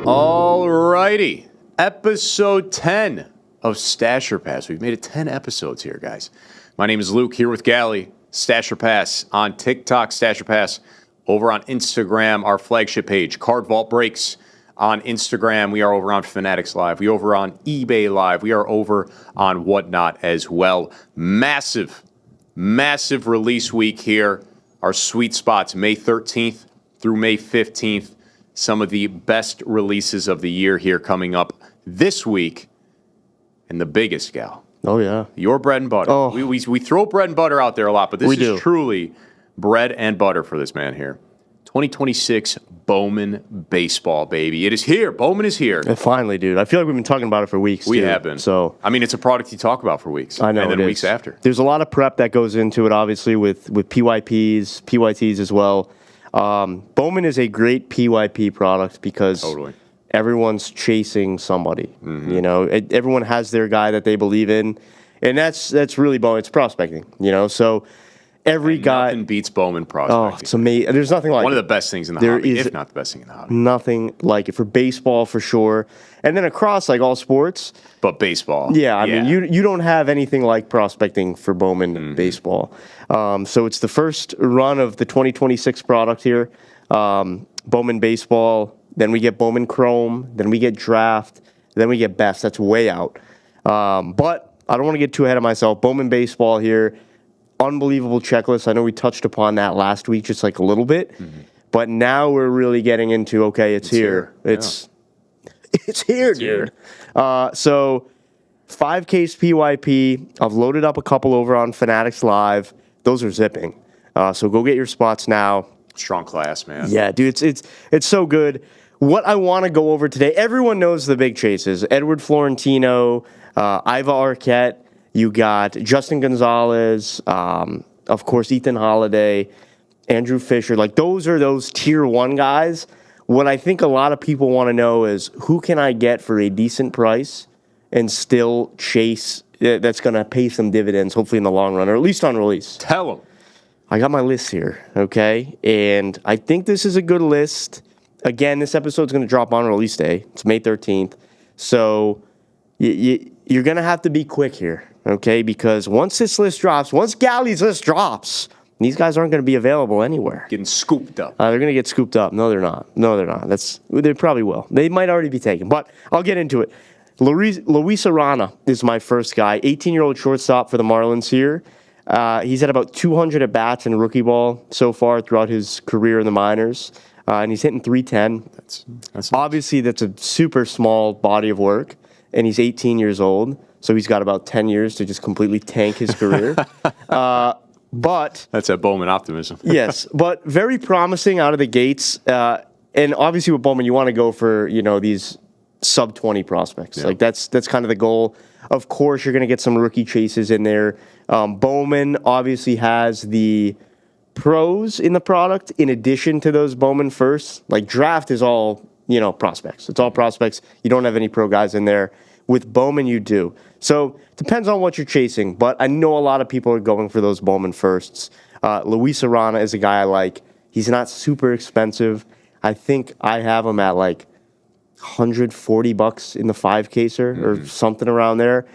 All righty. Episode 10 of Stache Pass. We've made it 10 episodes here, guys. My name is Luke, here with Galle. Stache Pass on TikTok, Stache Pass over on Instagram, our flagship page, Card Vault Breaks on Instagram. We are over on Fanatics Live. We are over on eBay Live. We are over on Whatnot as well. Massive release week here. Our sweet spots, May 13th through May 15th. Some of the best releases of the year here coming up this week. And the biggest, Gal. Oh, yeah. Your bread and butter. Oh. We throw bread and butter out there a lot, but this is truly bread and butter for this man here. 2026 Bowman Baseball, baby. It is here. Bowman is here. And finally, dude. I feel like we've been talking about it for weeks. We have been. So, I mean, it's a product you talk about for weeks. I know. And then weeks after. There's a lot of prep that goes into it, obviously, with PYPs, PYTs as well. Bowman is a great PYP product because everyone's chasing somebody. Mm-hmm. You know, everyone has their guy that they believe in, and that's really Bowman. It's prospecting. You know, so every guy nothing beats Bowman prospecting. Oh, it's amazing. There's nothing like one of the best things in the hobby, if not the best thing in the hobby. Nothing like it for baseball for sure, and then across like all sports. But baseball, yeah, I mean, you don't have anything like prospecting for Bowman baseball. So it's the first run of the 2026 product here. Bowman Baseball, then we get Bowman Chrome, then we get Draft, then we get Best. That's way out. But I don't want to get too ahead of myself. Bowman Baseball here, unbelievable checklist. I know we touched upon that last week just like a little bit, but now we're really getting into, okay, it's here. It's here, dude. So 5-case PYP. I've loaded up a couple over on Fanatics Live. Those are zipping. So go get your spots now. Strong class, man. Yeah, dude, it's so good. What I want to go over today, everyone knows the big chases. Edward Florentino, Iva Arquette. You got Justin Gonzalez, of course, Ethan Holiday, Andrew Fisher. Like, those are those tier one guys. What I think a lot of people want to know is who can I get for a decent price and still chase that's going to pay some dividends, hopefully in the long run, or at least on release. Tell them. I got my list here, okay? And I think this is a good list. Again, this episode's going to drop on release day. It's May 13th. So you're going to have to be quick here, okay? Because once this list drops, once Galle's list drops, these guys aren't going to be available anywhere. Getting scooped up. They're going to get scooped up. No, they're not. They probably will. They might already be taken, but I'll get into it. Luis Arana is my first guy, 18-year-old shortstop for the Marlins here. He's had about 200 at-bats in rookie ball so far throughout his career in the minors, and he's hitting .310. That's obviously, that's a super small body of work, and he's 18 years old, so he's got about 10 years to just completely tank his career. But that's that Bowman optimism. Yes, but very promising out of the gates. And obviously with Bowman, you want to go for, these sub-20 prospects. Yeah. Like that's kind of the goal. Of course, you're going to get some rookie chases in there. Bowman obviously has the pros in the product in addition to those Bowman firsts. Like Draft is all, prospects. It's all prospects. You don't have any pro guys in there. With Bowman, you do. So depends on what you're chasing, but I know a lot of people are going for those Bowman firsts. Luis Arana is a guy I like. He's not super expensive. I think I have him at like $140 in the 5-caser or something around there.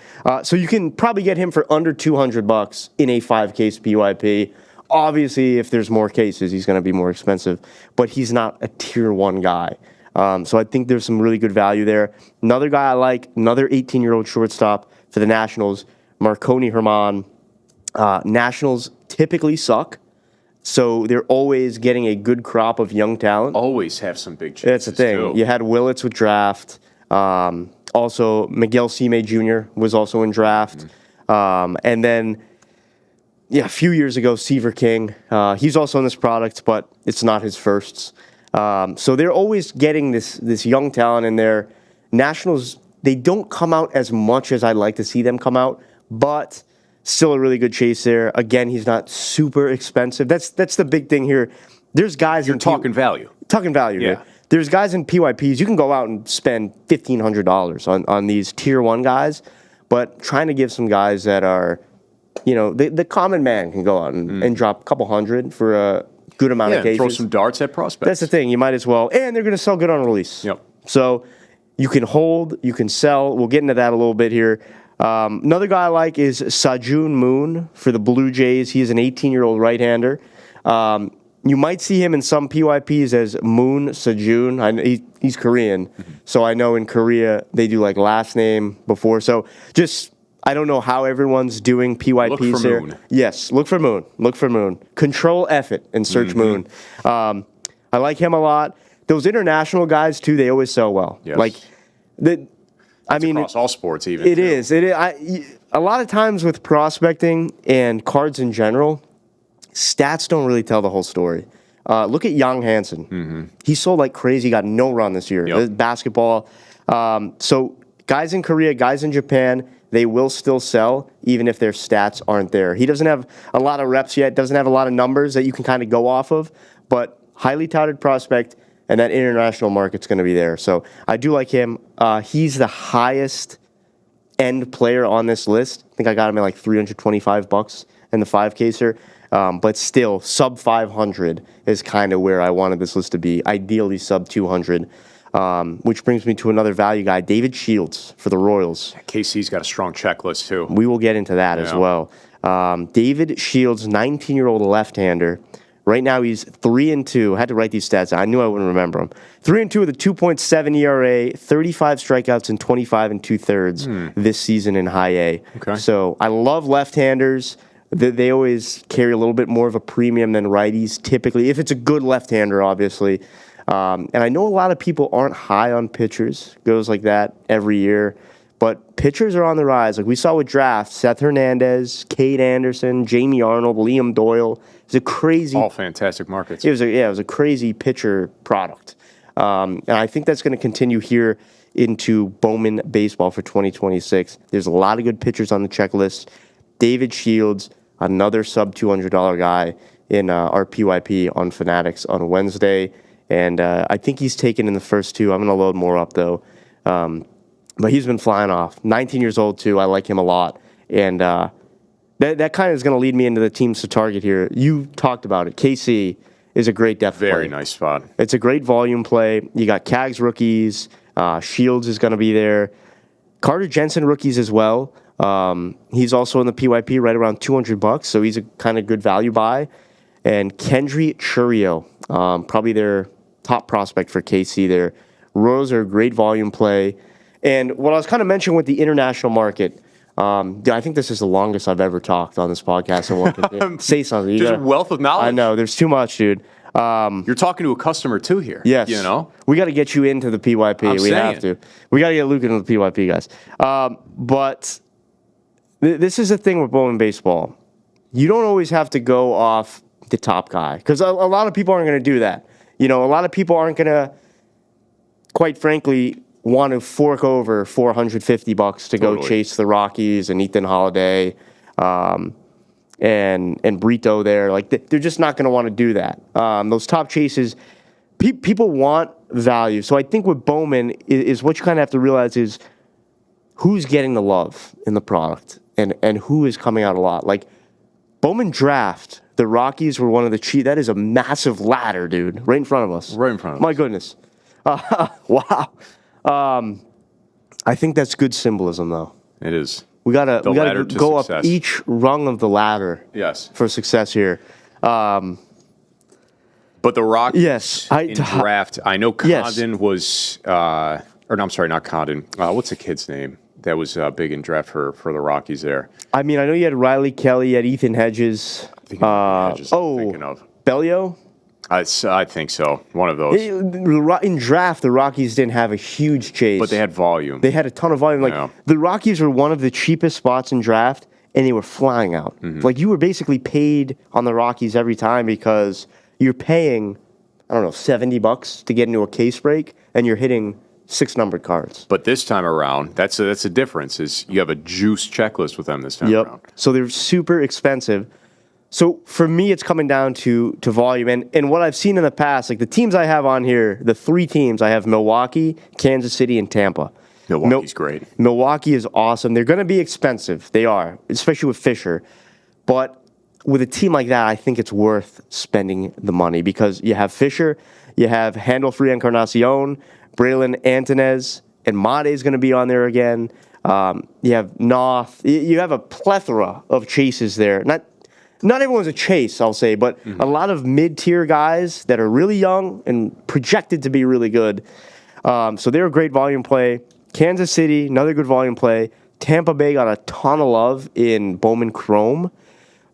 So you can probably get him for under $200 in a 5-case PYP. Obviously, if there's more cases, he's going to be more expensive, but he's not a tier 1 guy. So I think there's some really good value there. Another guy I like, another 18-year-old shortstop for the Nationals, Marconi Herman. Nationals typically suck, so they're always getting a good crop of young talent. Always have some big chances. That's the thing. Too. You had Willits with Draft. Also, Miguel Cime Jr. was also in Draft. And then, a few years ago, Seaver King. He's also in this product, but it's not his firsts. So they're always getting this young talent in there. Nationals, they don't come out as much as I'd like to see them come out, but still a really good chase there. Again, he's not super expensive. That's the big thing here. There's guys You're talking value. Talking value. Yeah. Here. There's guys in PYPs. You can go out and spend $1,500 on these tier 1 guys, but trying to give some guys that are, the common man can go out and drop a couple hundred for a good amount of cases. Throw some darts at prospects. That's the thing. You might as well. And they're going to sell good on release. Yep. So you can hold, you can sell. We'll get into that a little bit here. Another guy I like is Sajun Moon for the Blue Jays. He is an 18-year-old right-hander. You might see him in some PYPs as Moon Sajun. He's Korean, so I know in Korea they do like last name before. So just, I don't know how everyone's doing PYPs look for there. Moon. Yes, look for Moon. Look for Moon. Control F it and search Moon. I like him a lot. Those international guys too, they always sell well. Yes. Like I mean, across all sports, even. It is. A lot of times with prospecting and cards in general, stats don't really tell the whole story. Look at Young Hansen. He sold like crazy, got no run this year. Yep. Basketball. So guys in Korea, guys in Japan, they will still sell even if their stats aren't there. He doesn't have a lot of reps yet, doesn't have a lot of numbers that you can kind of go off of, but highly touted prospect, and that international market's going to be there. So I do like him. He's the highest end player on this list. I think I got him at like $325 in the 5Ks'er. But still, sub 500 is kind of where I wanted this list to be. Ideally, sub 200. Which brings me to another value guy, David Shields for the Royals. KC's got a strong checklist, too. We will get into that as well. David Shields, 19-year-old left-hander. Right now, he's 3-2. I had to write these stats. I knew I wouldn't remember them. 3-2 with a 2.7 ERA, 35 strikeouts, and 25 2/3 this season in High A. Okay. So I love left-handers. They always carry a little bit more of a premium than righties, typically, if it's a good left-hander, obviously. And I know a lot of people aren't high on pitchers. Goes like that every year. But pitchers are on the rise. Like we saw with drafts, Seth Hernandez, Cade Anderson, Jamie Arnold, Liam Doyle. It's a crazy... All fantastic markets. It was a crazy pitcher product. And I think that's going to continue here into Bowman Baseball for 2026. There's a lot of good pitchers on the checklist. David Shields, another sub $200 guy in our PYP on Fanatics on Wednesday. And I think he's taken in the first two. I'm going to load more up, though. But he's been flying off. 19 years old, too. I like him a lot. And that kind of is going to lead me into the teams to target here. You talked about it. KC is a great depth play. Very nice spot. It's a great volume play. You got Cags rookies. Shields is going to be there. Carter Jensen rookies as well. He's also in the PYP right around $200, so he's a kind of good value buy. And Kendry Churio, probably their top prospect for KC there. Royals are a great volume play. And what I was kind of mentioning with the international market, I think this is the longest I've ever talked on this podcast. And say something. Just a wealth of knowledge. I know. There's too much, dude. You're talking to a customer, too, here. Yes. You know? We got to get you into the PYP. We have to. We got to get Luke into the PYP, guys. But this is the thing with Bowman Baseball. You don't always have to go off the top guy. Because a lot of people aren't going to do that. You know, a lot of people aren't going to, quite frankly, want to fork over $450 to go chase the Rockies and Ethan Holiday and Brito there. Like, they're just not going to want to do that. Those top chases, people want value. So I think with Bowman is what you kind of have to realize is who's getting the love in the product and who is coming out a lot. Like, Bowman Draft, the Rockies were one of the cheap. That is a massive ladder, dude, right in front of us. Right in front of us. My goodness. Wow. I think that's good symbolism, though. It is. We gotta go success. up each rung of the ladder. Yes. For success here. But the Rockies in draft, I know Condon was, or no, I'm sorry, not Condon. What's the kid's name that was big in draft for the Rockies there? I mean, I know you had Riley Kelly, you had Ethan Hedges. Hedges I'm thinking of. Bellio? I think so. One of those. In draft, the Rockies didn't have a huge chase. But they had volume. They had a ton of volume. Like, the Rockies were one of the cheapest spots in draft, and they were flying out. Mm-hmm. Like, you were basically paid on the Rockies every time because you're paying, I don't know, $70 to get into a case break, and you're hitting 6 numbered cards. But this time around, that's a difference, is you have a juice checklist with them this time around. So they're super expensive. So for me, it's coming down to volume. And what I've seen in the past, like the teams I have on here, the 3 teams, I have Milwaukee, Kansas City, and Tampa. Milwaukee's great. Milwaukee is awesome. They're going to be expensive. They are, especially with Fisher. But with a team like that, I think it's worth spending the money because you have Fisher, you have Handle-Free Encarnacion, Braylon Antonez, and Made is going to be on there again. You have Noth. You have a plethora of chases there. Not everyone's a chase, I'll say, but a lot of mid-tier guys that are really young and projected to be really good. So they're a great volume play. Kansas City, another good volume play. Tampa Bay got a ton of love in Bowman Chrome.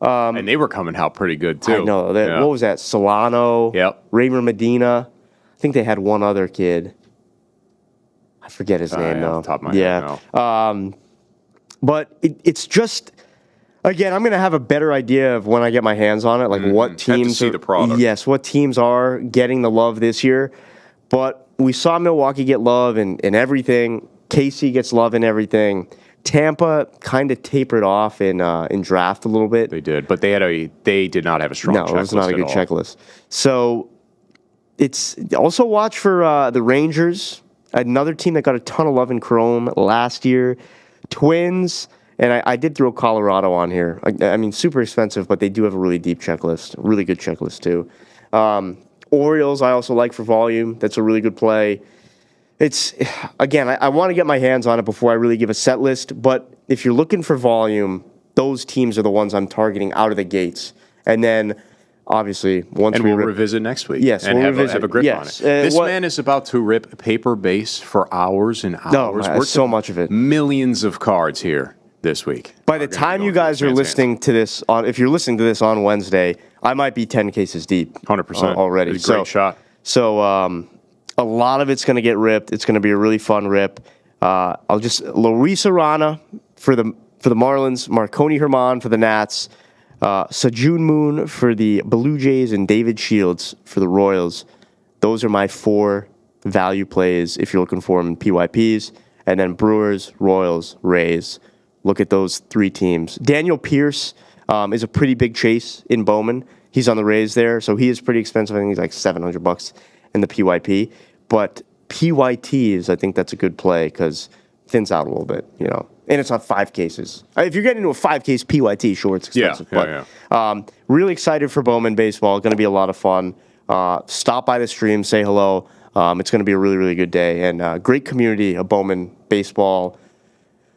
And they were coming out pretty good, too. I know. What was that? Solano, Raymer Medina. I think they had one other kid. I forget his name, though. Off the top of my head, no. But it's just... Again, I'm going to have a better idea of when I get my hands on it, like what teams have to see the product. Yes, what teams are getting the love this year. But we saw Milwaukee get love in everything. Casey gets love in everything. Tampa kind of tapered off in draft a little bit. They did, but they did not have a strong checklist. No, it was not a good checklist. So it's also watch for the Rangers, another team that got a ton of love in Chrome last year. Twins. And I did throw Colorado on here. I mean, super expensive, but they do have a really deep checklist. Really good checklist, too. Orioles, I also like for volume. That's a really good play. It's, again, I want to get my hands on it before I really give a set list. But if you're looking for volume, those teams are the ones I'm targeting out of the gates. And then, obviously, once we'll revisit next week. Yes, and we'll have a grip on it. This man is about to rip paper base for hours and hours. No, so much of it. Millions of cards here this week. By the time you guys are listening to this if you're listening to this on Wednesday, I might be 10 cases deep. 100% already. It's a great shot. So a lot of it's going to get ripped. It's going to be a really fun rip. Luis Arana for the Marlins, Marconi Herman for the Nats, Sejun Moon for the Blue Jays, and David Shields for the Royals. Those are my 4 value plays if you're looking for them in PYPs. And then Brewers, Royals, Rays. Look at those 3 teams. Daniel Pierce is a pretty big chase in Bowman. He's on the Rays there, so he is pretty expensive. I think he's like $700 in the PYP. But PYTs, I think that's a good play because thins out a little bit, And it's on 5 cases. If you're getting into a 5-case PYT, sure, it's expensive. Really excited for Bowman baseball. Going to be a lot of fun. Stop by the stream, say hello. It's going to be a really, really good day. And great community of Bowman baseball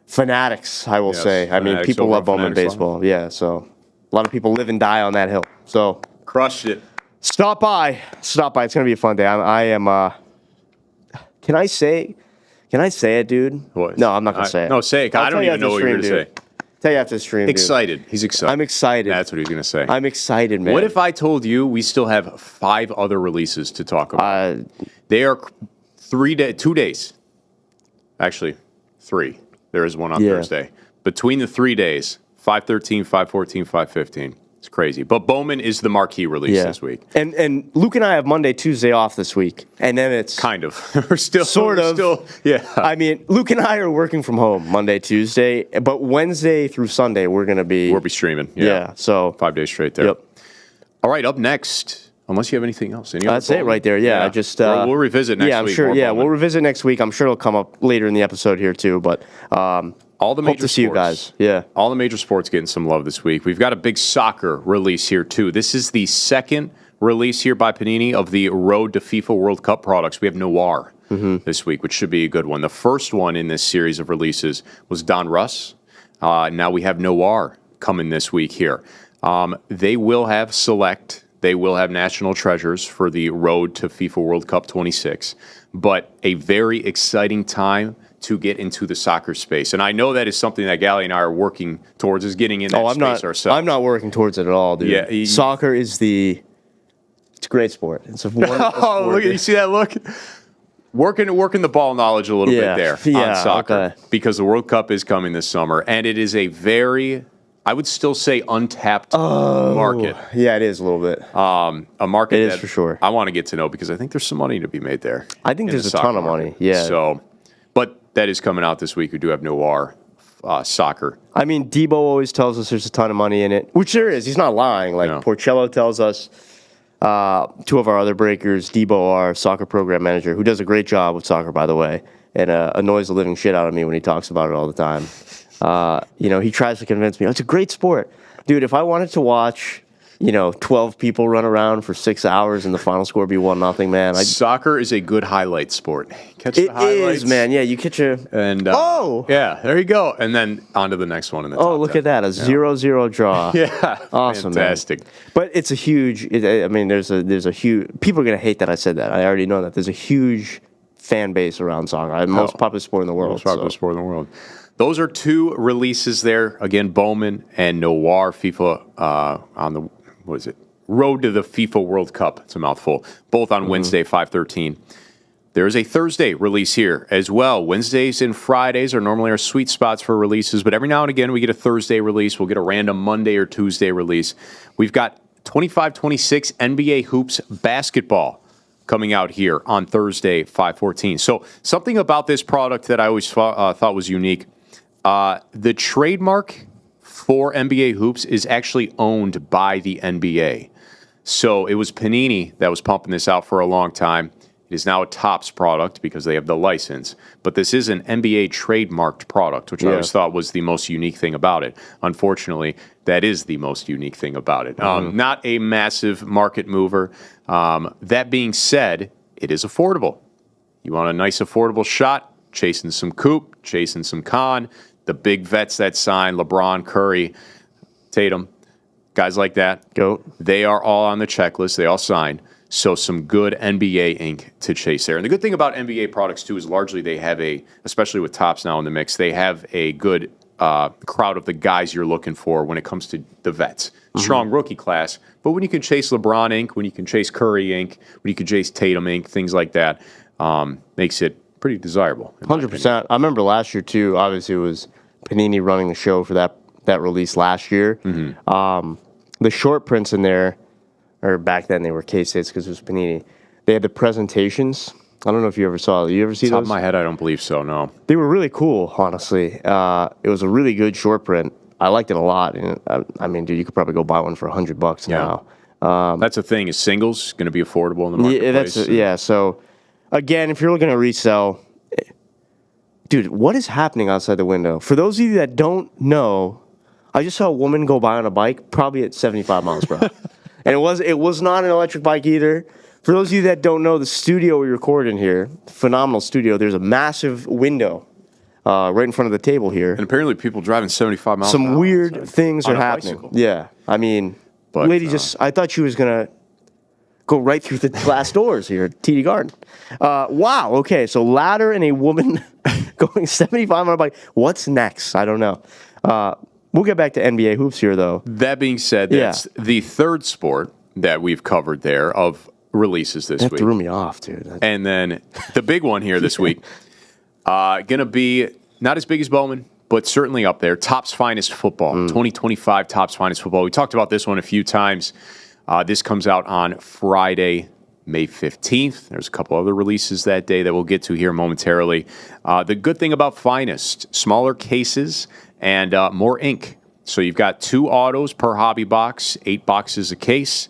fanatics, I will say. I mean, people love Bowman baseball. Yeah, so a lot of people live and die on that hill. So crushed it. Stop by. It's going to be a fun day. I am. Can I say it, dude? What? No, I'm not gonna say it. No, say it. I don't even know what you're gonna say. Tell you after the stream. Excited. Dude. He's excited. I'm excited. That's what he's gonna say. I'm excited, man. What if I told you we still have 5 other releases to talk about? They are 2 days. Actually, 3. There is one on Thursday. Between the 3 days, 5/13, 5/14, 5/15. It's crazy. But Bowman is the marquee release this week. And Luke and I have Monday, Tuesday off this week. And then it's... Kind of. We're still... Sort of. Yeah. I mean, Luke and I are working from home Monday, Tuesday. But Wednesday through Sunday, we're going to be... We'll be streaming. Yeah. So... 5 days straight there. Yep. All right, up next... Unless you have anything else. That's it right there. Yeah, we'll revisit next week. I'm sure. Yeah, we'll revisit next week. I'm sure it'll come up later in the episode here too. But all the major hope to see you guys. Yeah, all the major sports getting some love this week. We've got a big soccer release here too. This is the second release here by Panini of the Road to FIFA World Cup products. We have Noir this week, which should be a good one. The first one in this series of releases was Don Russ. Now we have Noir coming this week here. They will have Select. They will have National Treasures for the Road to FIFA World Cup 26. But a very exciting time to get into the soccer space. And I know that is something that Galle and I are working towards, is getting in that space ourselves. I'm not working towards it at all, dude. Yeah, soccer is it's a great sport. It's a wonderful sport. Look, you see that look? Working the ball knowledge a little bit there on soccer. Because the World Cup is coming this summer. And it is a very... I would still say untapped market. Yeah, it is a little bit. A market that for sure. I want to get to know because I think there's some money to be made there. I think there's a ton of money. Yeah. So, but that is coming out this week. We do have Noir soccer. I mean, Debo always tells us there's a ton of money in it, which there is. He's not lying. Like Porcello tells us. 2 of our other breakers, Debo, our soccer program manager, who does a great job with soccer, by the way, and annoys the living shit out of me when he talks about it all the time. He tries to convince me, it's a great sport. Dude, if I wanted to watch, 12 people run around for 6 hours and the final score be 1-0, man. Soccer is a good highlight sport. Catch the It highlights. is, man. Yeah, you catch a... And yeah, there you go. And then on to the next one in the top look 10. at that, a 0-0 draw. Yeah, Awesome, fantastic. man. But it's a huge... there's a huge... People are going to hate that I said that. I already know that. There's a huge fan base around soccer. Most popular sport in the world. Most popular sport in the world. Those are two releases there. Again, Bowman and Noir, FIFA on the... What is it? Road to the FIFA World Cup. It's a mouthful. Both on Wednesday, 5/13. There's a Thursday release here as well. Wednesdays and Fridays are normally our sweet spots for releases, but every now and again we get a Thursday release. We'll get a random Monday or Tuesday release. We've got 25-26 NBA Hoops basketball coming out here on Thursday, 5/14. So something about this product that I always thought was unique. The trademark for NBA Hoops is actually owned by the NBA. So it was Panini that was pumping this out for a long time. It is now a Topps product because they have the license. But this is an NBA trademarked product, which I always thought was the most unique thing about it. Unfortunately, that is the most unique thing about it. Not a massive market mover. That being said, it is affordable. You want a nice affordable shot, chasing some Coop, chasing some Con, the big vets that sign, LeBron, Curry, Tatum, guys like that. They are all on the checklist. They all sign. So some good NBA ink to chase there. And the good thing about NBA products, too, is largely they have especially with Topps now in the mix, they have a good crowd of the guys you're looking for when it comes to the vets. Strong rookie class. But when you can chase LeBron ink, when you can chase Curry ink, when you can chase Tatum ink, things like that, makes it pretty desirable. 100%. I remember last year, too, obviously it was Panini running the show for that release last year. The short prints in there, or back then they were K-States because it was Panini. They had the presentations. I don't know if you ever saw it. You ever see those? Top of my head, I don't believe so, no. They were really cool, honestly. It was a really good short print. I liked it a lot. And I mean, dude, you could probably go buy one for $100 now. That's the thing, is singles going to be affordable in the marketplace? So, again, if you're looking to resell, dude, what is happening outside the window? For those of you that don't know, I just saw a woman go by on a bike, probably at 75 miles per hour. And it was not an electric bike either. For those of you that don't know, the studio we record in here, phenomenal studio, there's a massive window right in front of the table here. And apparently people driving 75 miles an hour. Some weird things are happening. Bicycle. Yeah. I mean, lady I thought she was going to go right through the glass doors here at TD Garden. Wow. Okay. So ladder and a woman going 75 on a bike. What's next? I don't know. We'll get back to NBA hoops here, though. That being said, that's the third sport that we've covered there of releases this week. That threw me off, dude. And then the big one here this week, going to be not as big as Bowman, but certainly up there. Topps Finest Football, 2025 Topps Finest Football. We talked about this one a few times. This comes out on Friday, May 15th. There's a couple other releases that day that we'll get to here momentarily. The good thing about Finest, smaller cases and more ink. So you've got 2 autos per hobby box, 8 boxes a case.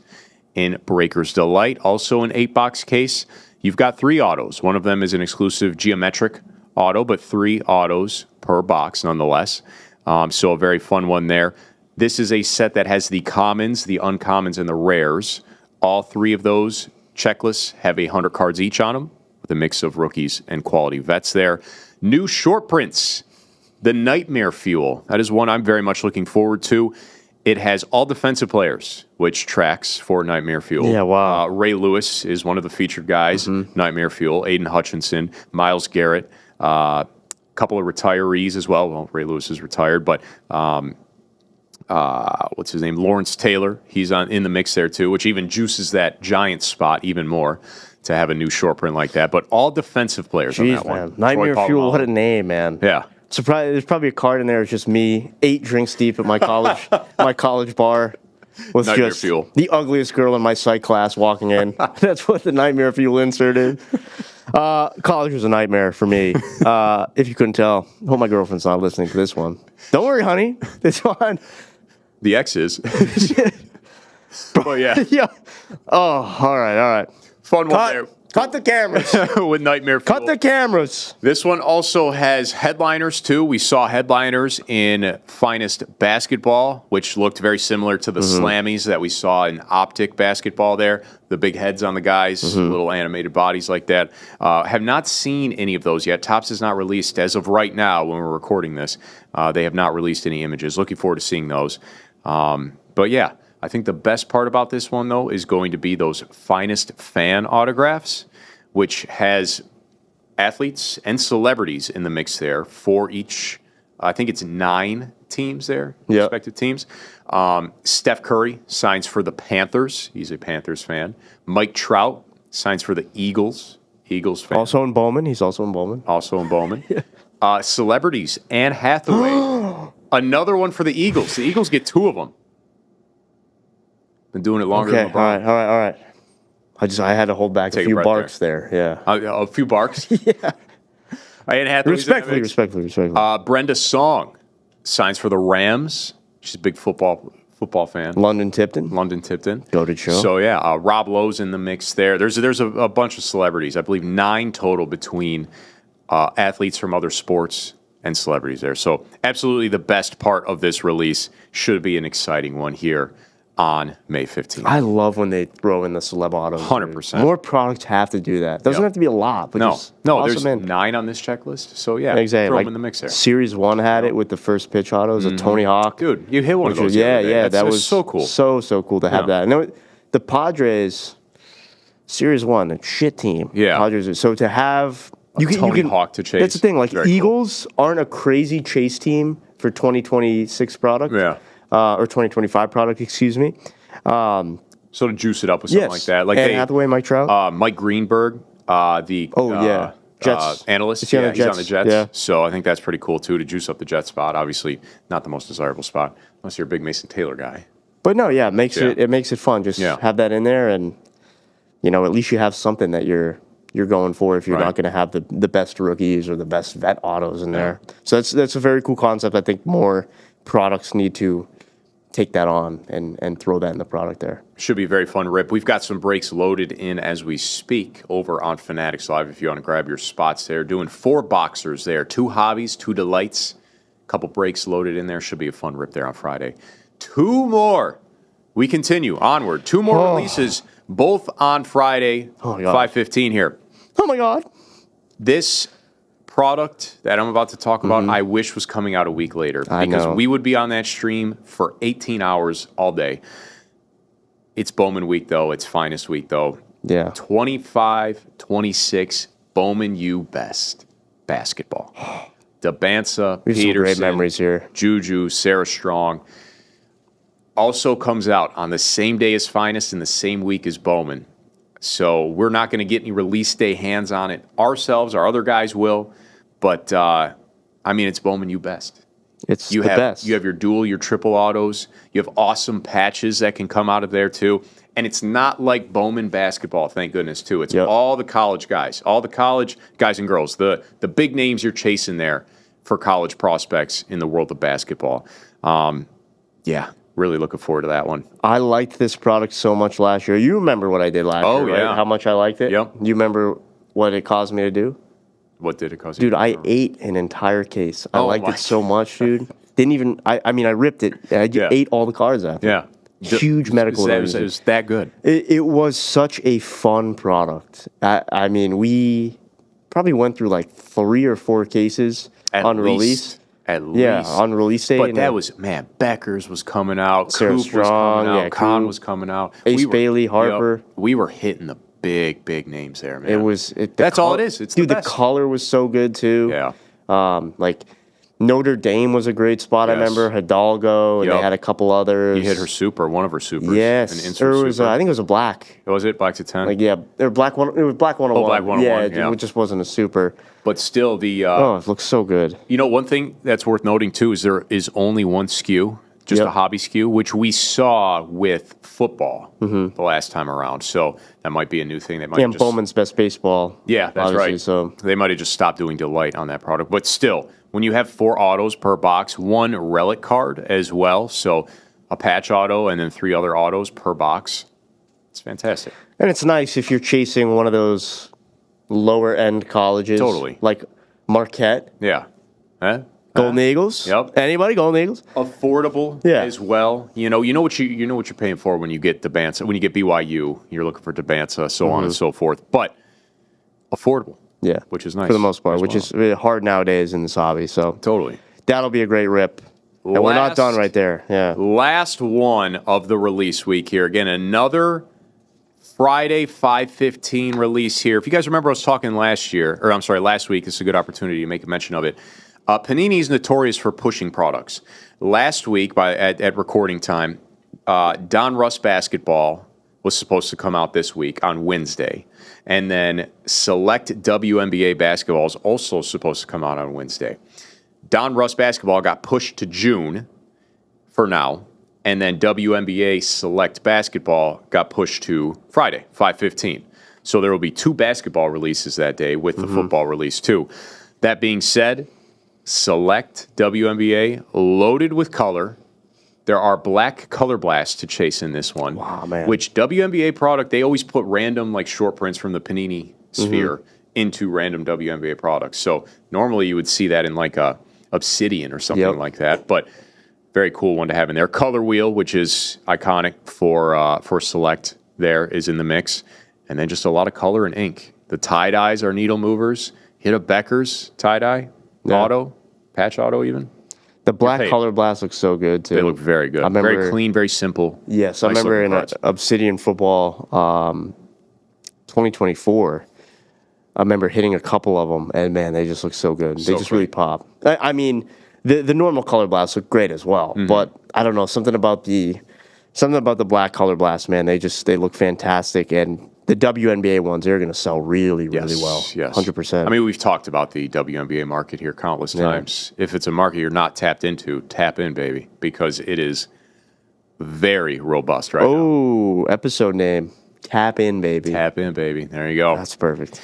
In Breaker's Delight, also an 8-box case. You've got 3 autos. One of them is an exclusive geometric auto, but 3 autos per box nonetheless. So a very fun one there. This is a set that has the commons, the uncommons, and the rares. All 3 of those checklists have 100 cards each on them, with a mix of rookies and quality vets there. New short prints, the Nightmare Fuel. That is one I'm very much looking forward to. It has all defensive players, which tracks for Nightmare Fuel. Yeah, wow. Ray Lewis is one of the featured guys, Nightmare Fuel. Aiden Hutchinson, Myles Garrett, a couple of retirees as well. Well, Ray Lewis is retired, but what's his name? Lawrence Taylor. He's in the mix there too, which even juices that Giants spot even more to have a new short print like that. But all defensive players on that one. Nightmare Fuel, what a name, man. Yeah. Surprised, there's probably a card in there. It's just me, 8 drinks deep at my college bar, with Nightmare just Fuel. The ugliest girl in my psych class walking in. That's what the Nightmare Fuel insert is. College was a nightmare for me. If you couldn't tell, I hope my girlfriend's not listening to this one. Don't worry, honey. It's fine. The X is. But yeah. Yeah. Oh, all right. Fun one there. Cut the cameras. with Nightmare Fuel. Cut the cameras. This one also has headliners, too. We saw headliners in Finest Basketball, which looked very similar to the Slammies that we saw in Optic Basketball there. The big heads on the guys, little animated bodies like that. Have not seen any of those yet. Topps has not released, as of right now when we're recording this, they have not released any images. Looking forward to seeing those. But yeah, I think the best part about this one, though, is going to be those Finest fan autographs, which has athletes and celebrities in the mix there for each. I think it's 9 teams there, respective teams. Steph Curry signs for the Panthers. He's a Panthers fan. Mike Trout signs for the Eagles. Eagles fan. Also in Bowman. He's also in Bowman. Also in Bowman. Celebrities, Anne Hathaway. Another one for the Eagles. The Eagles get 2 of them. Been doing it longer than LeBron. All right. I had to hold back a few barks there. Yeah. A few barks? Yeah. Anne Hathaway's Respectfully. Brenda Song signs for the Rams. She's a big football fan. London Tipton. Goated show. So, yeah, Rob Lowe's in the mix there. There's a bunch of celebrities. I believe 9 total between athletes from other sports and celebrities there. So, absolutely the best part of this release. Should be an exciting one here on May 15th. I love when they throw in the celeb autos. 100%. More products have to do that. Doesn't have to be a lot, but just there's 9 on this checklist. So yeah, exactly. Throw them in the mix there. Series 1 had it with the first pitch autos, a Tony Hawk. Dude, you hit one of those. That was so cool. So cool to have that. And the Padres, Series 1, a shit team. Yeah. Padres. So to have Tony Hawk to chase. That's the thing. Like Eagles cool. aren't a crazy chase team for 2026 product. Yeah. Or 2025 product, excuse me. So to juice it up with something like that. Like Anne Hathaway, Mike Trout. Mike Greenberg, Jets analyst. He's on the Jets. Yeah. So I think that's pretty cool, too, to juice up the Jets spot. Obviously, not the most desirable spot, unless you're a big Mason Taylor guy. But no, it makes it fun. Just have that in there, and at least you have something that you're going for if you're not going to have the best rookies or the best vet autos in there. So that's a very cool concept. I think more products need to take that on and throw that in the product there. Should be a very fun rip. We've got some breaks loaded in as we speak over on Fanatics Live if you want to grab your spots there. Doing 4 boxers there, 2 hobbies, 2 delights, a couple breaks loaded in there. Should be a fun rip there on Friday. 2 more. We continue onward. 2 more releases, both on Friday, 5:15 here. Oh, my God. This product that I'm about to talk about, I wish was coming out a week later because we would be on that stream for 18 hours all day. It's Bowman week, though. It's Finest week, though. Yeah. 25-26 Bowman U Best basketball. Debansa, Peterson, great memories here. Juju, Sarah Strong. Also comes out on the same day as Finest and the same week as Bowman. So we're not going to get any release day hands on it ourselves. Our other guys will. But, it's Bowman U Best. It's the best. You have your dual, your triple autos. You have awesome patches that can come out of there, too. And it's not like Bowman basketball, thank goodness, too. It's all the college guys, all the college guys and girls, the big names you're chasing there for college prospects in the world of basketball. Really looking forward to that one. I liked this product so much last year. You remember what I did last year, right? Yeah. How much I liked it? Yep. You remember what it caused me to do? What did it cause you? Dude, I ate an entire case. I liked it so much, dude. Didn't even, I ripped it. I ate all the cards after. Yeah. Huge medical It was that good. It was such a fun product. We probably went through like 3 or 4 cases on release. At least. Yeah, on release day. But that was, Beckers was coming out. Sarah Coop Strong, was coming out. Khan was coming out. Ace Bailey, Harper. We were hitting the big names there, man. That's all it is. It's the best. The color was so good, too. Yeah. Notre Dame was a great spot. Yes. I remember Hidalgo, and they had a couple others. You hit her super, one of her supers. Yes. I think it was a black. Was it black to 10? It was black 101. Oh, black 101. Yeah, it just wasn't a super. But still, it looks so good. One thing that's worth noting, too, is there is only one SKU, just a hobby SKU, which we saw with football the last time around. So that might be a new thing. Bowman's Best Baseball. Yeah, that's right. So they might have just stopped doing Delight on that product. But still, when you have 4 autos per box, 1 relic card as well, so a patch auto and then 3 other autos per box, it's fantastic. And it's nice if you're chasing one of those lower-end colleges. Totally. Like Marquette. Yeah. Golden Eagles. Yep. Anybody? Golden Eagles. Affordable as well. You know what you're paying for when you get Debansa. When you get BYU, you're looking for Debansa, so on and so forth. But affordable. Yeah. Which is nice. For the most part, which is really hard nowadays in this hobby. So totally. That'll be a great rip. And we're not done right there. Yeah. Last one of the release week here. Again, another Friday 5:15 release here. If you guys remember us talking last week, this is a good opportunity to make a mention of it. Panini is notorious for pushing products. Last week, at recording time, Don Russ basketball was supposed to come out this week on Wednesday. And then Select WNBA basketball is also supposed to come out on Wednesday. Don Russ basketball got pushed to June for now, and then WNBA Select basketball got pushed to Friday, 5:15. So there will be 2 basketball releases that day with the football release too. That being said, Select WNBA loaded with color. There are black color blasts to chase in this one. Wow, man. Which WNBA product, they always put random like short prints from the Panini sphere into random WNBA products. So normally you would see that in like a Obsidian or something like that, but very cool one to have in there. Color Wheel, which is iconic for Select, there is in the mix, and then just a lot of color and ink. The tie dyes are needle movers. Hit a Becker's tie dye, auto, patch auto even. The black color blast looks so good too. They look very good. Very clean, very simple. Yes, I remember in Obsidian Football 2024. I remember hitting a couple of them, and man, they just look so good. They just really pop. I mean, the normal color blasts look great as well, but I don't know, something about the black color blast, man. They look fantastic, and the WNBA ones, they're going to sell really well. Yes, 100%. I mean, we've talked about the WNBA market here countless times. If it's a market you're not tapped into, tap in, baby, because it is very robust right now. Oh, episode name, Tap In, baby. Tap in, baby. There you go. That's perfect.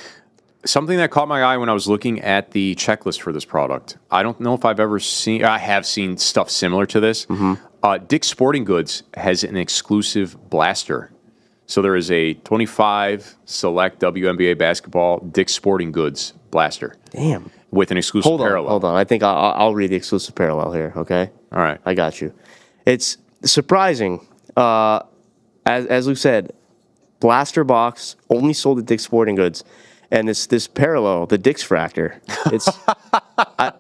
Something that caught my eye when I was looking at the checklist for this product. I don't know if I have seen stuff similar to this. Dick's Sporting Goods has an exclusive blaster. So there is a 25 Select WNBA basketball Dick's Sporting Goods blaster. Damn. With an exclusive parallel. Hold on. I think I'll read the exclusive parallel here, okay? All right. I got you. It's surprising. As Luke said, blaster box only sold at Dick's Sporting Goods. And this parallel, the Dick's Fractor, it's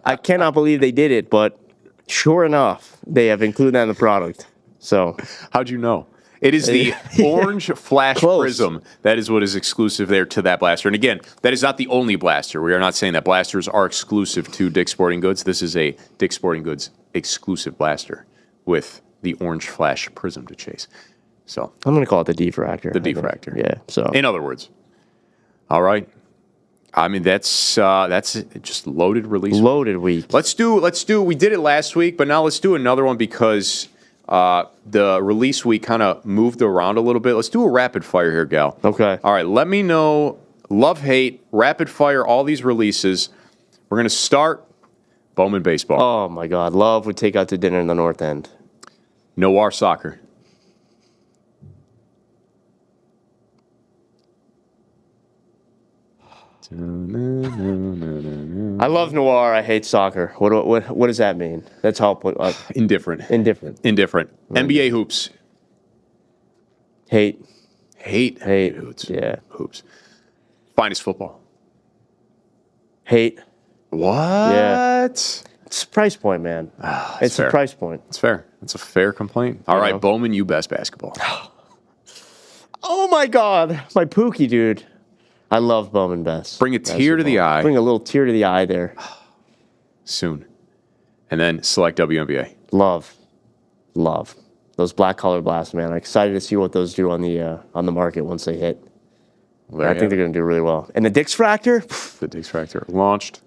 I cannot believe they did it, but sure enough, they have included that in the product. So how'd you know? It is the orange flash prism. That is what is exclusive there to that blaster. And again, that is not the only blaster. We are not saying that blasters are exclusive to Dick's Sporting Goods. This is a Dick's Sporting Goods exclusive blaster with the orange flash prism to chase. So I'm going to call it the D-Fractor. The D-Fractor. Yeah. So in other words, all right. I mean, that's just loaded release. Loaded week. Let's do. We did it last week, but now let's do another one because the release week kind of moved around a little bit. Let's do a rapid fire here, Gal. Okay. All right. Let me know. Love, hate, rapid fire. All these releases. We're gonna start Bowman baseball. Oh my God, Love would take out to dinner in the North End. Noir soccer. I love noir. I hate soccer. What does that mean? That's how I'll put indifferent. Indifferent. NBA hoops. Hate. Hoops. Yeah. Hoops. Finest football. Hate. What? Yeah. It's a price point, man. It's fair. a price point. It's fair. It's a fair complaint. All right, Bowman, you best basketball. Oh my God, my Pookie dude. I love Bowman Best. Bring a tear to the eye. Bring a little tear to the eye there. Soon. And then Select WNBA. Love. Those black color blasts, man. I'm excited to see what those do on the market once they hit. I think they're going to do really well. And the Dick's Fractor? The Dick's Fractor. Launched.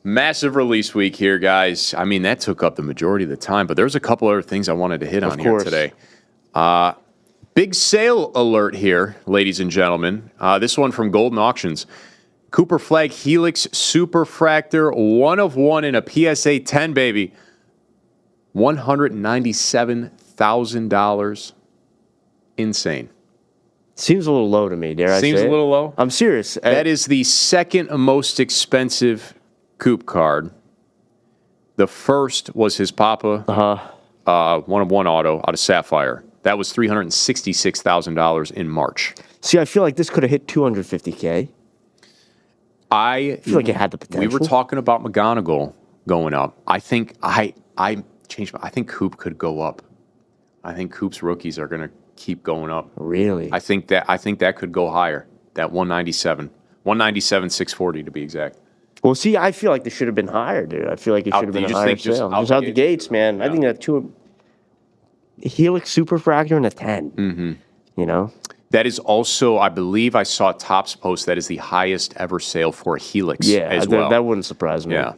Massive release week here, guys. I mean, that took up the majority of the time, but there's a couple other things I wanted to hit on here today. Big sale alert here, ladies and gentlemen. This one from Golden Auctions. Cooper Flagg Helix Super Fractor, 1 of 1 in a PSA 10, baby. $197,000. Insane. Seems a little low to me, dare I say Seems a it? little low? I'm serious. That is the second most expensive coupe card. The first was his papa, one of one auto out of Sapphire. That was $366,000 in March. See, I feel like this could have hit 250K. I feel like it had the potential. We were talking about McGonagall going up. I think I changed. I think coupe could go up. I think coupe's rookies are going to keep going up. Really? I think that could go higher. That 197, 640 to be exact. Well, see, I feel like this should have been higher, dude. I feel like it should have been a higher sale. Just out the gates, man. Yeah. I think that Helix Superfractor and a 10. Mm-hmm. You know? That is also, I believe I saw Topps post that is the highest ever sale for a Helix as well. That wouldn't surprise me. Yeah.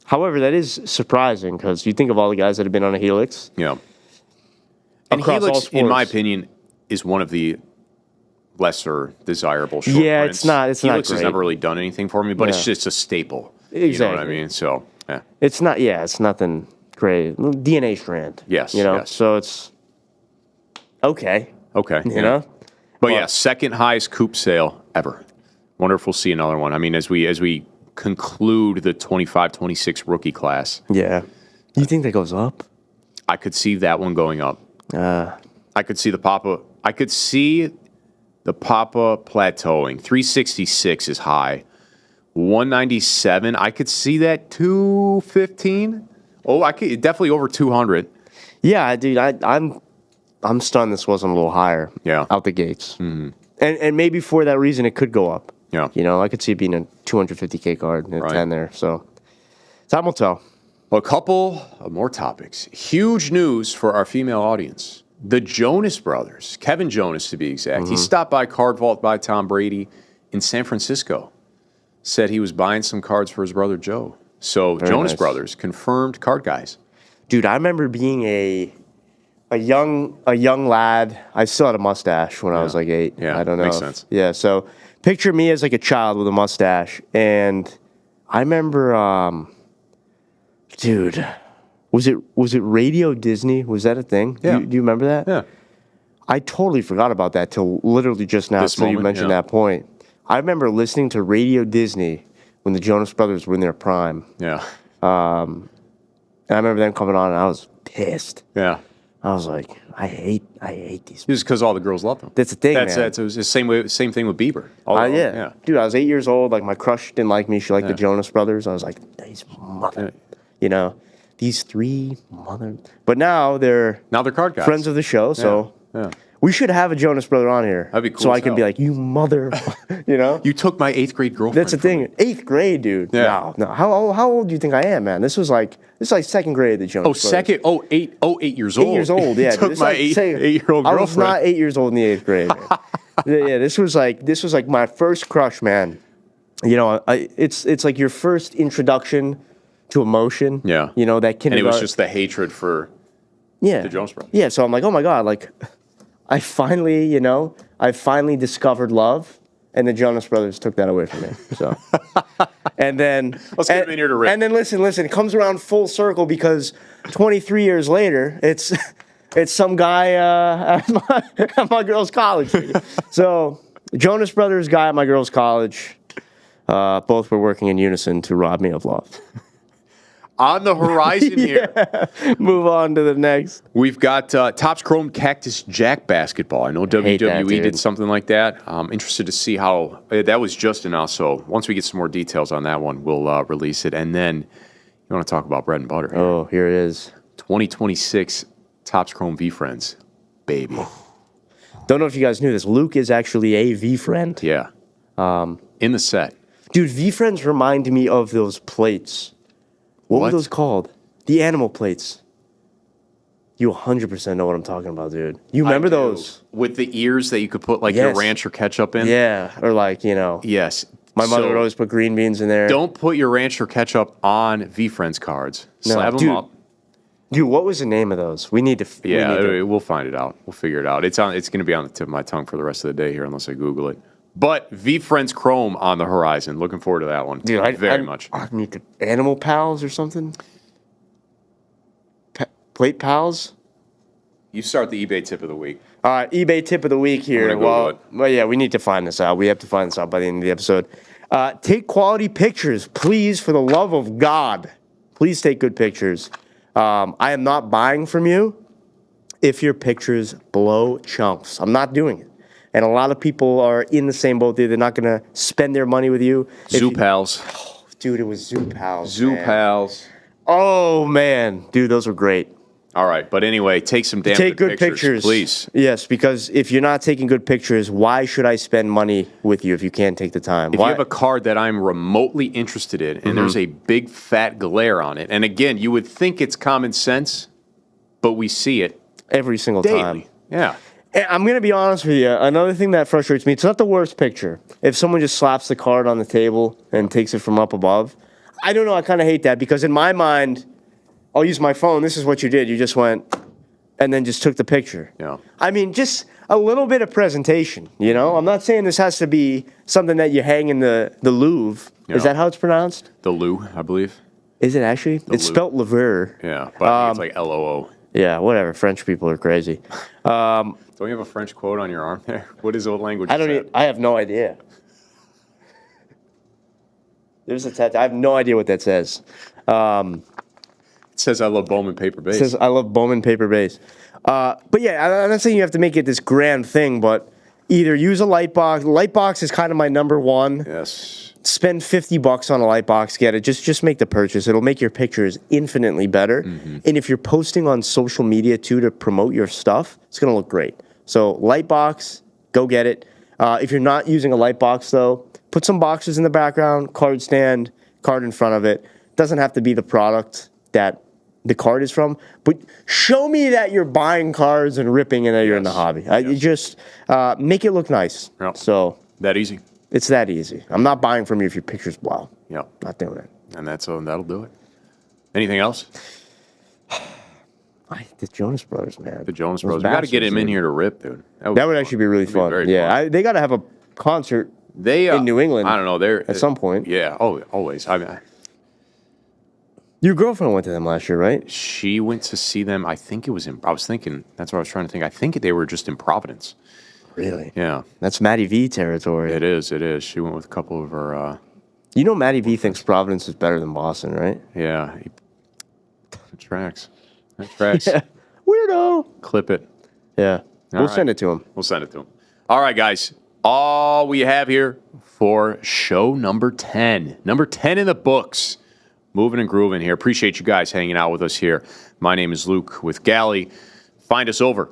However, that is surprising because you think of all the guys that have been on a Helix. Yeah. And Helix, in my opinion, is one of the lesser desirable short prints. It's not great. Helix has never really done anything for me, but it's just a staple. Exactly. You know what I mean? So, yeah. It's nothing great. DNA strand. Yes. You know? Yes. So it's okay. Okay. You know? But yeah, second highest coupe sale ever. Wonder if we'll see another one. I mean, as we conclude the 25-26 rookie class. Yeah. You think that goes up? I could see that one going up. I could see the Papa. I could see the Papa plateauing. 366 is high. 197. I could see that 215. Oh, I could definitely over 200. Yeah, dude. I'm stunned this wasn't a little higher. Yeah. Out the gates. Mm-hmm. And maybe for that reason it could go up. Yeah. You know, I could see it being a 250K card and a 10 there. So time will tell. A couple of more topics. Huge news for our female audience. The Jonas Brothers, Kevin Jonas to be exact, he stopped by Card Vault by Tom Brady in San Francisco. Said he was buying some cards for his brother Joe. So Very Jonas nice. Brothers, confirmed card guys. Dude, I remember being a young lad. I still had a mustache when I was like 8. Yeah, I don't know. makes sense. Yeah, so picture me as like a child with a mustache. And I remember, dude, was it Radio Disney? Was that a thing? Yeah. Do you remember that? Yeah. I totally forgot about that till literally just now. This So you moment, mentioned that point. I remember listening to Radio Disney when the Jonas Brothers were in their prime. Yeah. And I remember them coming on and I was pissed. Yeah. I was like, I hate these. Just because all the girls love them. That's the thing, man. It was the same thing with Bieber. Yeah. Dude, I was 8 years old. Like, my crush didn't like me. She liked the Jonas Brothers. I was like, these mother... You know, these three mother... But now they're card guys. friends of the show, so... Yeah. We should have a Jonas Brother on here. That'd be cool so as I can hell. be like, you mother... you know? You took my 8th grade girlfriend. That's the thing. 8th grade, dude. Yeah. No. How old do you think I am, man? This is like 2nd grade, the Jonas Brothers. Second? 8 years old. 8 years old, yeah. You took my 8-year-old girlfriend. I was not 8 years old in the 8th grade. Man. Yeah, this was like my first crush, man. You know, it's like your first introduction to emotion. Yeah. You know, that kindergarten. And it was just the hatred for the Jonas Brothers. Yeah, so I'm like, oh my God, like, I finally discovered love, and the Jonas Brothers took that away from me. So, and then let's get him in here to rip. And then listen, it comes around full circle because 23 years later, it's some guy at my girl's college. So, Jonas Brothers guy at my girl's college, both were working in unison to rob me of love. On the horizon here. Move on to the next. We've got Topps Chrome Cactus Jack basketball. I know WWE did something like that. I'm interested to see how that was just announced. So once we get some more details on that one, we'll release it. And then you want to talk about bread and butter. Oh, here it is. 2026 Topps Chrome V Friends, baby. Don't know if you guys knew this. Luke is actually a V friend. Yeah. In the set. Dude, V friends remind me of those plates. What were those called? The animal plates. You 100% know what I'm talking about, dude. You remember those? With the ears that you could put like your ranch or ketchup in? Yeah, or like, you know. Yes. My mother would always put green beans in there. Don't put your ranch or ketchup on V-Friends cards. Slab them up. Dude, what was the name of those? We need to... We'll find it out. We'll figure it out. It's going to be on the tip of my tongue for the rest of the day here unless I Google it. But V-Friends Chrome on the horizon. Looking forward to that one. Dude, very much. I need to... Animal Pals or something? Plate Pals? You start the eBay tip of the week. All right, eBay tip of the week here. I'm gonna Google it. Well, yeah, we need to find this out. We have to find this out by the end of the episode. Take quality pictures, please, for the love of God. Please take good pictures. I am not buying from you if your pictures blow chunks. I'm not doing it. And a lot of people are in the same boat there. They're not going to spend their money with you. Zoo Pals. Dude, it was Zoo Pals. Zoo Pals. Oh, man. Dude, those were great. All right, but anyway, take some damn good pictures, please. Yes, because if you're not taking good pictures, why should I spend money with you if you can't take the time? If you have a card that I'm remotely interested in, and there's a big fat glare on it, and again, you would think it's common sense, but we see it every single daily. time. Yeah. And I'm going to be honest with you. Another thing that frustrates me, it's not the worst picture. If someone just slaps the card on the table and takes it from up above, I don't know. I kind of hate that because in my mind, I'll use my phone. This is what you did. You just went and then just took the picture. Yeah. I mean, just a little bit of presentation, you know? I'm not saying this has to be something that you hang in the Louvre. Yeah. Is that how it's pronounced? The Lou, I believe. Is it actually? It's Lou. spelt Louvre. Yeah, but I think it's like L-O-O. Yeah, whatever. French people are crazy. Don't you have a French quote on your arm there? What is old language? I have no idea. There's a tattoo. I have no idea what that says. It says I love Bowman paper base. It says I love Bowman paper base. But yeah, I'm not saying you have to make it this grand thing, but either use a light box. Light box is kind of my number one. Yes. Spend $50 on a light box, get it. Just make the purchase. It'll make your pictures infinitely better. And if you're posting on social media too to promote your stuff, it's gonna look great. So light box, go get it. If you're not using a light box though, put some boxes in the background, card stand, card in front of it. Doesn't have to be the product that the card is from, but show me that you're buying cards and ripping and that you're in the hobby. You just make it look nice. Yep. So that easy. It's that easy. I'm not buying from you if your picture's wow. Yep. Not doing it. And that'll do it. Anything else? The Jonas Brothers, man. The Jonas Those Brothers. We got to get bastards, him in dude. here to rip, dude. That would actually be really fun. very Yeah, fun. they got to have a concert in New England. I don't know. They're at some point. Yeah. Oh, always. Your girlfriend went to them last year, right? She went to see them. I think it was in. I was thinking. That's what I was trying to think. I think they were just in Providence. Really? Yeah. That's Matty V territory. It is. It is. She went with a couple of her. You know, Matty V thinks Providence is better than Boston, right? Yeah. It tracks. That tracks. Yeah. Weirdo. Clip it. Yeah. We'll right. send it to him. We'll send it to him. All right, guys. All we have here for show number 10. Number 10 in the books. Moving and grooving here. Appreciate you guys hanging out with us here. My name is Luke with Galle. Find us over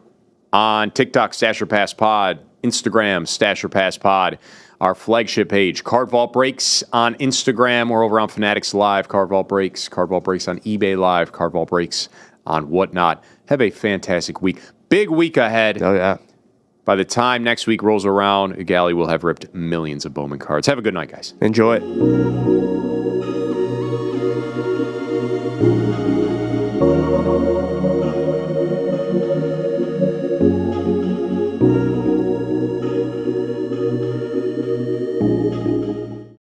on TikTok, Stache Pass Pod, Instagram, Stache Pass Pod, our flagship page, Card Vault Breaks on Instagram. We're over on Fanatics Live, Card Vault Breaks on eBay Live, Card Vault Breaks on Whatnot. Have a fantastic week. Big week ahead. Oh, yeah. By the time next week rolls around, Galle will have ripped millions of Bowman cards. Have a good night, guys. Enjoy it.